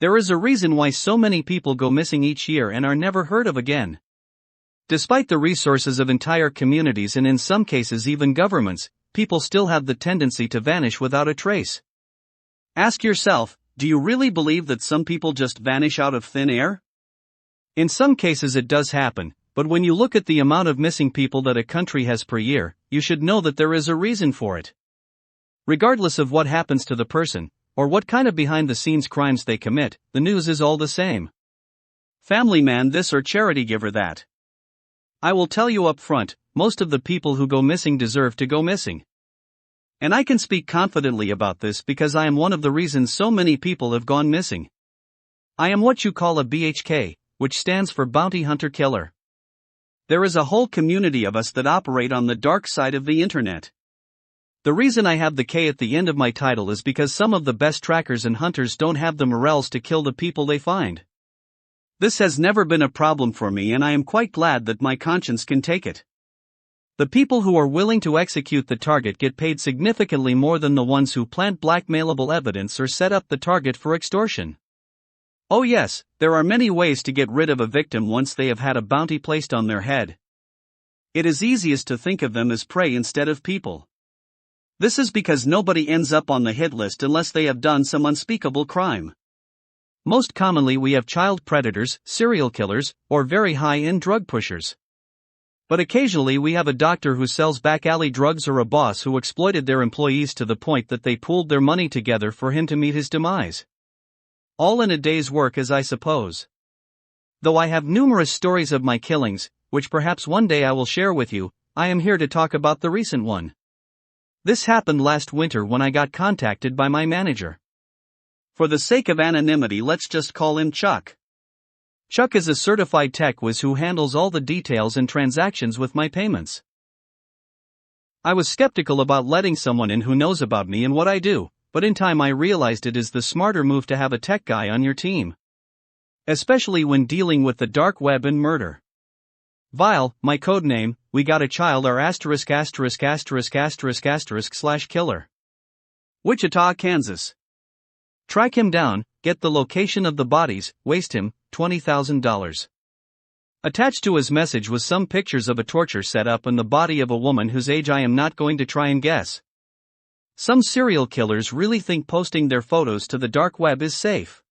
There is a reason why so many people go missing each year and are never heard of again. Despite the resources of entire communities and in some cases even governments, people still have the tendency to vanish without a trace. Ask yourself, do you really believe that some people just vanish out of thin air? In some cases it does happen, but when you look at the amount of missing people that a country has per year, you should know that there is a reason for it. Regardless of what happens to the person, or what kind of behind-the-scenes crimes they commit, the news is all the same. Family man this or charity giver that. I will tell you up front, most of the people who go missing deserve to go missing. And I can speak confidently about this because I am one of the reasons so many people have gone missing. I am what you call a BHK, which stands for Bounty Hunter Killer. There is a whole community of us that operate on the dark side of the internet. The reason I have the K at the end of my title is because some of the best trackers and hunters don't have the morals to kill the people they find. This has never been a problem for me and I am quite glad that my conscience can take it. The people who are willing to execute the target get paid significantly more than the ones who plant blackmailable evidence or set up the target for extortion. Oh yes, there are many ways to get rid of a victim once they have had a bounty placed on their head. It is easiest to think of them as prey instead of people. This is because nobody ends up on the hit list unless they have done some unspeakable crime. Most commonly we have child predators, serial killers, or very high-end drug pushers. But occasionally we have a doctor who sells back-alley drugs or a boss who exploited their employees to the point that they pooled their money together for him to meet his demise. All in a day's work, as I suppose. Though I have numerous stories of my killings, which perhaps one day I will share with you, I am here to talk about the recent one. This happened last winter when I got contacted by my manager. For the sake of anonymity, let's just call him Chuck. Chuck is a certified tech whiz who handles all the details and transactions with my payments. I was skeptical about letting someone in who knows about me and what I do, but in time I realized it is the smarter move to have a tech guy on your team. Especially when dealing with the dark web and murder. Vile, my code name, we got a child are ******/killer. Wichita, Kansas. Track him down, get the location of the bodies, waste him, $20,000. Attached to his message was some pictures of a torture setup and the body of a woman whose age I am not going to try and guess. Some serial killers really think posting their photos to the dark web is safe.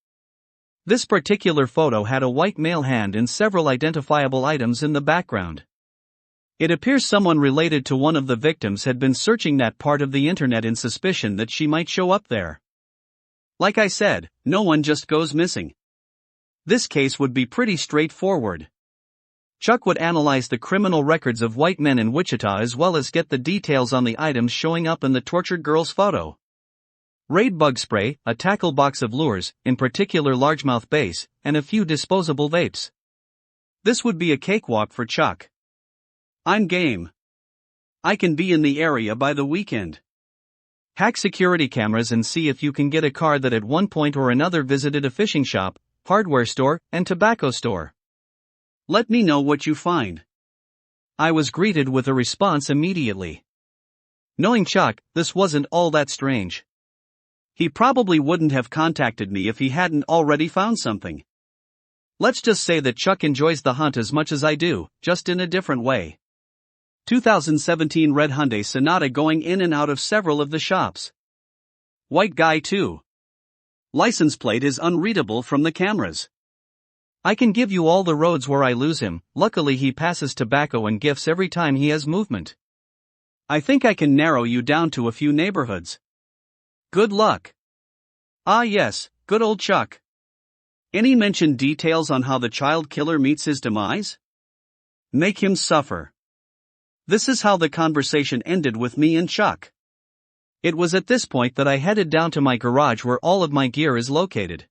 This particular photo had a white male hand and several identifiable items in the background. It appears someone related to one of the victims had been searching that part of the internet in suspicion that she might show up there. Like I said, no one just goes missing. This case would be pretty straightforward. Chuck would analyze the criminal records of white men in Wichita as well as get the details on the items showing up in the tortured girl's photo. Raid bug spray, a tackle box of lures, in particular largemouth bass, and a few disposable vapes. This would be a cakewalk for Chuck. I'm game. I can be in the area by the weekend. Hack security cameras and see if you can get a car that at one point or another visited a fishing shop, hardware store, and tobacco store. Let me know what you find. I was greeted with a response immediately. Knowing Chuck, this wasn't all that strange. He probably wouldn't have contacted me if he hadn't already found something. Let's just say that Chuck enjoys the hunt as much as I do, just in a different way. 2017 red Hyundai Sonata going in and out of several of the shops. White guy too. License plate is unreadable from the cameras. I can give you all the roads where I lose him, luckily he passes tobacco and gifts every time he has movement. I think I can narrow you down to a few neighborhoods. Good luck. Ah yes, good old Chuck. Any mentioned details on how the child killer meets his demise? Make him suffer. This is how the conversation ended with me and Chuck. It was at this point that I headed down to my garage where all of my gear is located.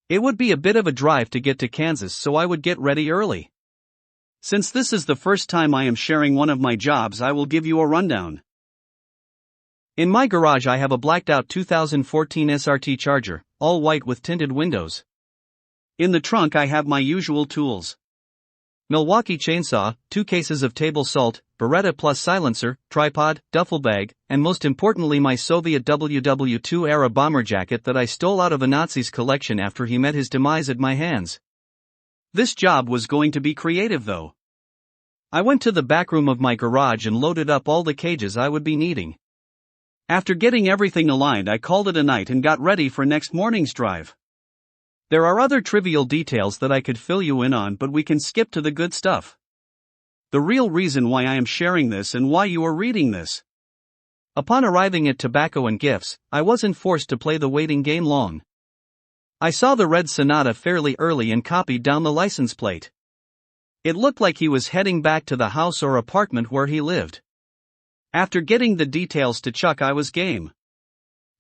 It would be a bit of a drive to get to Kansas, so I would get ready early. Since this is the first time I am sharing one of my jobs, I will give you a rundown. In my garage I have a blacked out 2014 SRT Charger, all white with tinted windows. In the trunk I have my usual tools. Milwaukee chainsaw, 2 cases of table salt, Beretta plus silencer, tripod, duffel bag, and most importantly my Soviet WW2-era bomber jacket that I stole out of a Nazi's collection after he met his demise at my hands. This job was going to be creative though. I went to the back room of my garage and loaded up all the cages I would be needing. After getting everything aligned, I called it a night and got ready for next morning's drive. There are other trivial details that I could fill you in on, but we can skip to the good stuff. The real reason why I am sharing this and why you are reading this. Upon arriving at Tobacco and Gifts, I wasn't forced to play the waiting game long. I saw the red Sonata fairly early and copied down the license plate. It looked like he was heading back to the house or apartment where he lived. After getting the details to Chuck, I was game.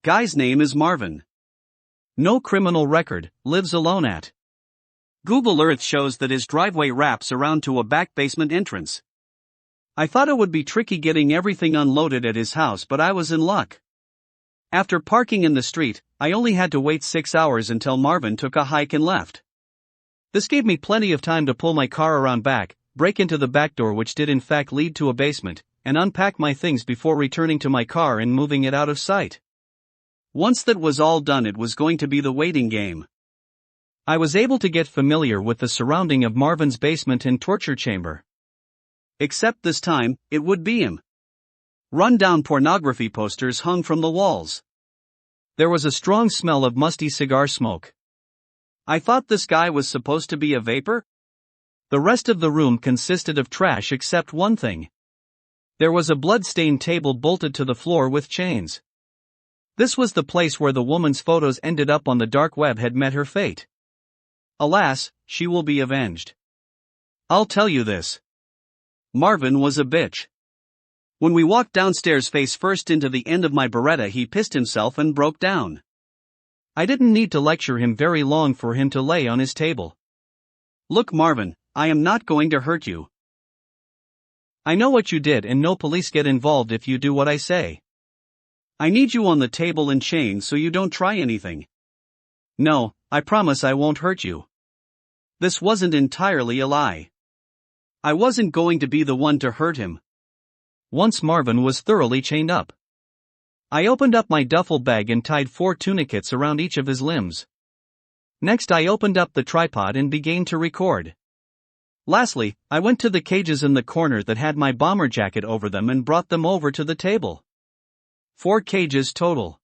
Guy's name is Marvin. No criminal record, lives alone at. Google Earth shows that his driveway wraps around to a back basement entrance. I thought it would be tricky getting everything unloaded at his house, but I was in luck. After parking in the street, I only had to wait 6 hours until Marvin took a hike and left. This gave me plenty of time to pull my car around back, break into the back door, which did in fact lead to a basement, and unpack my things before returning to my car and moving it out of sight. Once that was all done, it was going to be the waiting game. I was able to get familiar with the surrounding of Marvin's basement and torture chamber. Except this time, it would be him. Run-down pornography posters hung from the walls. There was a strong smell of musty cigar smoke. I thought this guy was supposed to be a vapor? The rest of the room consisted of trash except one thing. There was a blood-stained table bolted to the floor with chains. This was the place where the woman's photos ended up on the dark web had met her fate. Alas, she will be avenged. I'll tell you this. Marvin was a bitch. When we walked downstairs face first into the end of my Beretta, he pissed himself and broke down. I didn't need to lecture him very long for him to lay on his table. Look, Marvin, I am not going to hurt you. I know what you did, and no police get involved if you do what I say. I need you on the table and chained so you don't try anything. No, I promise I won't hurt you. This wasn't entirely a lie. I wasn't going to be the one to hurt him. Once Marvin was thoroughly chained up, I opened up my duffel bag and tied 4 tourniquets around each of his limbs. Next, I opened up the tripod and began to record. Lastly, I went to the cages in the corner that had my bomber jacket over them and brought them over to the table. 4 cages total.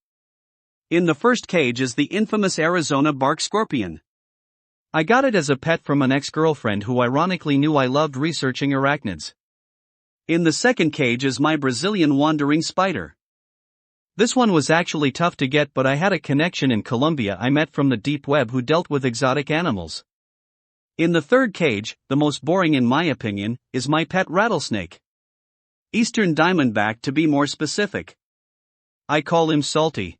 In the first cage is the infamous Arizona bark scorpion. I got it as a pet from an ex-girlfriend who ironically knew I loved researching arachnids. In the second cage is my Brazilian wandering spider. This one was actually tough to get, but I had a connection in Colombia I met from the deep web who dealt with exotic animals. In the third cage, the most boring in my opinion, is my pet rattlesnake. Eastern diamondback to be more specific. I call him Salty.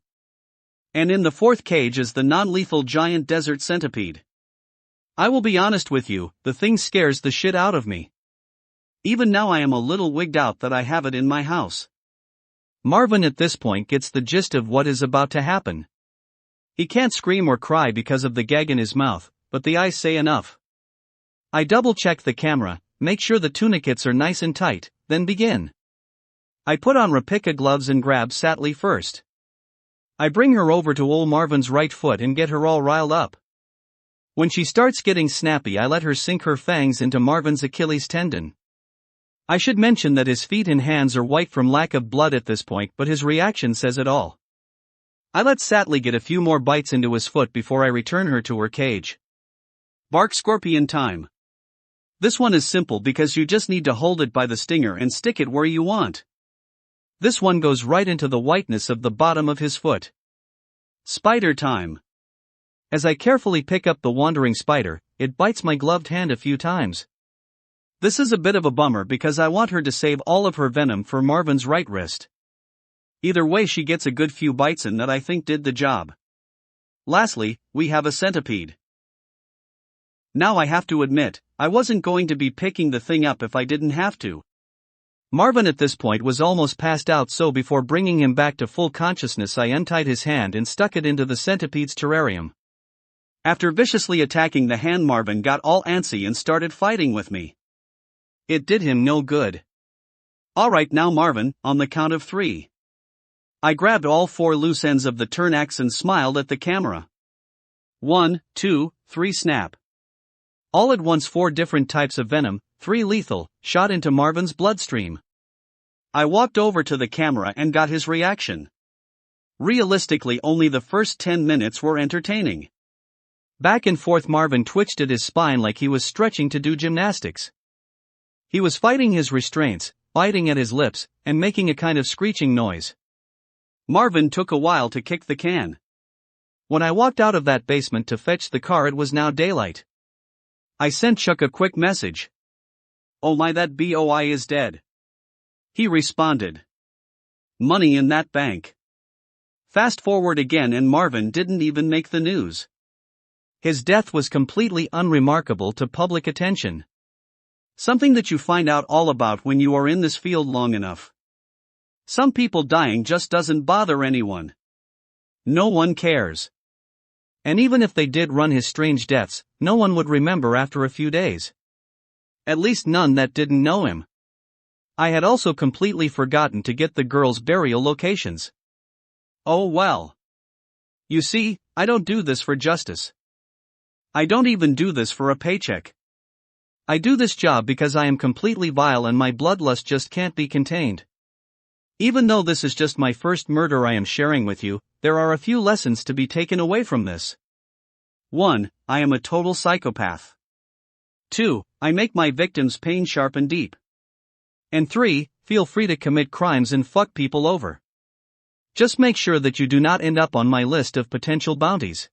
And in the fourth cage is the non-lethal giant desert centipede. I will be honest with you, the thing scares the shit out of me. Even now I am a little wigged out that I have it in my house. Marvin at this point gets the gist of what is about to happen. He can't scream or cry because of the gag in his mouth, but the eyes say enough. I double-check the camera, make sure the tourniquets are nice and tight, then begin. I put on replica gloves and grab Sally first. I bring her over to old Marvin's right foot and get her all riled up. When she starts getting snappy, I let her sink her fangs into Marvin's Achilles tendon. I should mention that his feet and hands are white from lack of blood at this point, but his reaction says it all. I let Sally get a few more bites into his foot before I return her to her cage. Bark scorpion time. This one is simple because you just need to hold it by the stinger and stick it where you want. This one goes right into the whiteness of the bottom of his foot. Spider time. As I carefully pick up the wandering spider, it bites my gloved hand a few times. This is a bit of a bummer because I want her to save all of her venom for Marvin's right wrist. Either way, she gets a good few bites in that I think did the job. Lastly, we have a centipede. Now I have to admit, I wasn't going to be picking the thing up if I didn't have to. Marvin at this point was almost passed out, so before bringing him back to full consciousness I untied his hand and stuck it into the centipede's terrarium. After viciously attacking the hand, Marvin got all antsy and started fighting with me. It did him no good. Alright now Marvin, on the count of 3. I grabbed all 4 loose ends of the turn axe and smiled at the camera. 1, 2, 3 snap. All at once 4 different types of venom, 3 lethal, shot into Marvin's bloodstream. I walked over to the camera and got his reaction. Realistically, only the first 10 minutes were entertaining. Back and forth Marvin twitched at his spine like he was stretching to do gymnastics. He was fighting his restraints, biting at his lips, and making a kind of screeching noise. Marvin took a while to kick the can. When I walked out of that basement to fetch the car, it was now daylight. I sent Chuck a quick message. "Oh my, that boy is dead." He responded. "Money in that bank." Fast forward again and Marvin didn't even make the news. His death was completely unremarkable to public attention. Something that you find out all about when you are in this field long enough. Some people dying just doesn't bother anyone. No one cares. And even if they did run his strange deaths, no one would remember after a few days. At least none that didn't know him. I had also completely forgotten to get the girls' burial locations. Oh well. You see, I don't do this for justice. I don't even do this for a paycheck. I do this job because I am completely vile and my bloodlust just can't be contained. Even though this is just my first murder I am sharing with you, there are a few lessons to be taken away from this. 1. I am a total psychopath. 2. I make my victims' pain sharp and deep. And 3. Feel free to commit crimes and fuck people over. Just make sure that you do not end up on my list of potential bounties.